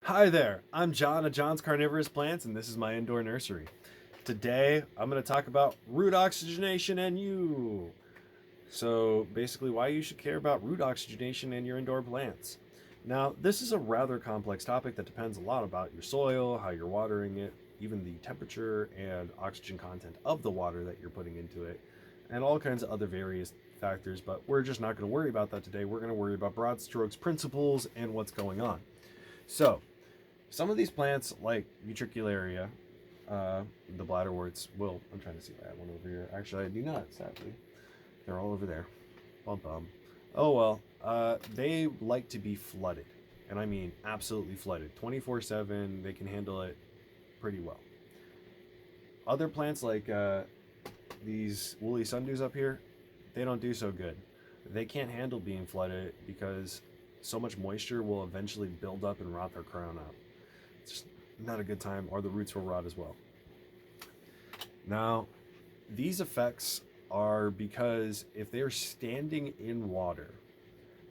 Hi there, I'm John of John's Carnivorous Plants, and this is my indoor nursery. Today, I'm going to talk about root oxygenation and you. So, basically, why you should care about root oxygenation in your indoor plants. Now, this is a rather complex topic that depends a lot about your soil, how you're watering it, even the temperature and oxygen content of the water that you're putting into it, and all kinds of other various factors, but we're just not going to worry about that today. We're going to worry about broad strokes principles and what's going on. So, some of these plants, like Utricularia, the bladderworts, will. I'm trying to see if I have one over here. Actually, I do not, sadly. They're all over there. Bum bum. Oh well. They like to be flooded. And I mean absolutely flooded. 24/7, they can handle it pretty well. Other plants like these woolly sundews up here, they don't do so good. They can't handle being flooded because so much moisture will eventually build up and rot their crown out. It's just not a good time, or the roots will rot as well. Now, these effects are because if they're standing in water,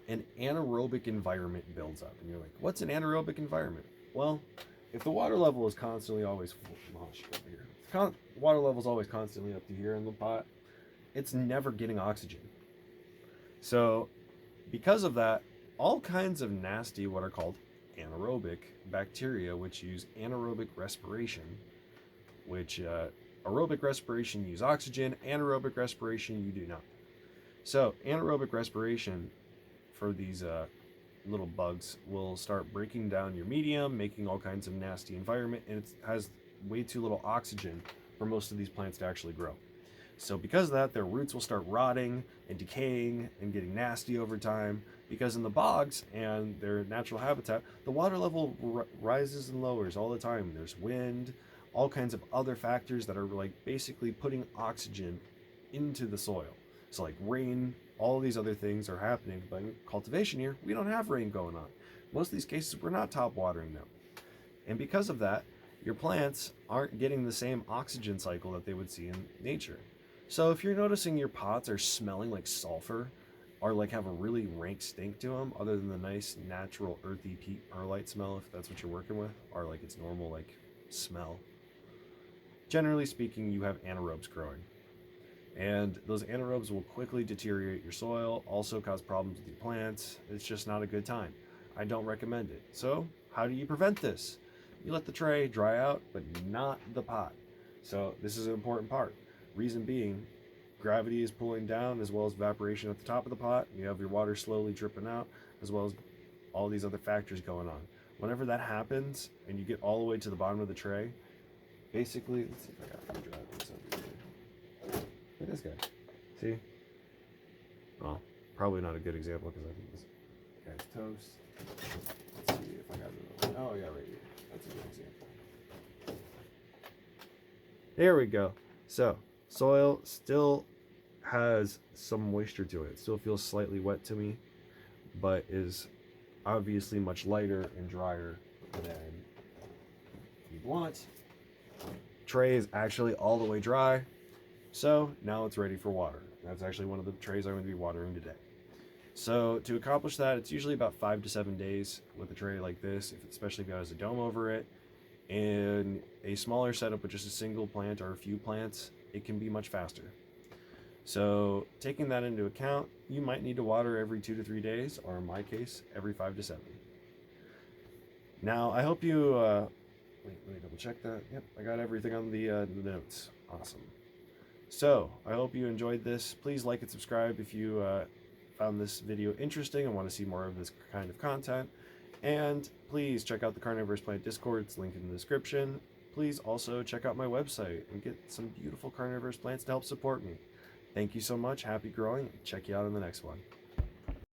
an anaerobic environment builds up. And you're like, what's an anaerobic environment? Well, if the water level is constantly always water level is always constantly up to here in the pot, it's never getting oxygen. So, because of that, all kinds of nasty, what are called anaerobic bacteria, which use anaerobic respiration, which aerobic respiration use oxygen, anaerobic respiration you do not. So anaerobic respiration for these little bugs will start breaking down your medium, making all kinds of nasty environment, and it has way too little oxygen for most of these plants to actually grow. So because of that, their roots will start rotting and decaying and getting nasty over time, because in the bogs and their natural habitat, the water level rises and lowers all the time. There's wind, all kinds of other factors that are like basically putting oxygen into the soil. So like rain, all these other things are happening, but in cultivation here, we don't have rain going on. Most of these cases, we're not top watering them. And because of that, your plants aren't getting the same oxygen cycle that they would see in nature. So if you're noticing your pots are smelling like sulfur, or like have a really rank stink to them, other than the nice natural earthy peat perlite smell, if that's what you're working with, or like its normal like smell, generally speaking, you have anaerobes growing. And those anaerobes will quickly deteriorate your soil, also cause problems with your plants. It's just not a good time. I don't recommend it. So, how do you prevent this? You let the tray dry out, but not the pot. So, this is an important part. Reason being, gravity is pulling down as well as evaporation at the top of the pot. You have your water slowly dripping out, as well as all these other factors going on. Whenever that happens and you get all the way to the bottom of the tray, basically, let's see if I got to drive this over here. Look at this guy. See? Well, probably not a good example because I think this guy's toast. Let's see if I got it. Oh, yeah, right here. That's a good example. There we go. So, soil still has some moisture to it. It still feels slightly wet to me, but is obviously much lighter and drier than you'd want. Tray is actually all the way dry. So now it's ready for water. That's actually one of the trays I'm going to be watering today. So to accomplish that, it's usually about 5 to 7 days with a tray like this, especially if it has a dome over it. In a smaller setup with just a single plant or a few plants, it can be much faster. So taking that into account, you might need to water every 2 to 3 days, or in my case, every 5 to 7. Now, I hope you, wait, let me double check that. Yep, I got everything on the notes. Awesome. So, I hope you enjoyed this. Please like and subscribe if you found this video interesting and want to see more of this kind of content. And please check out the Carnivorous Plant Discord. It's linked in the description. Please also check out my website and get some beautiful carnivorous plants to help support me. Thank you so much. Happy growing. Check you out in the next one.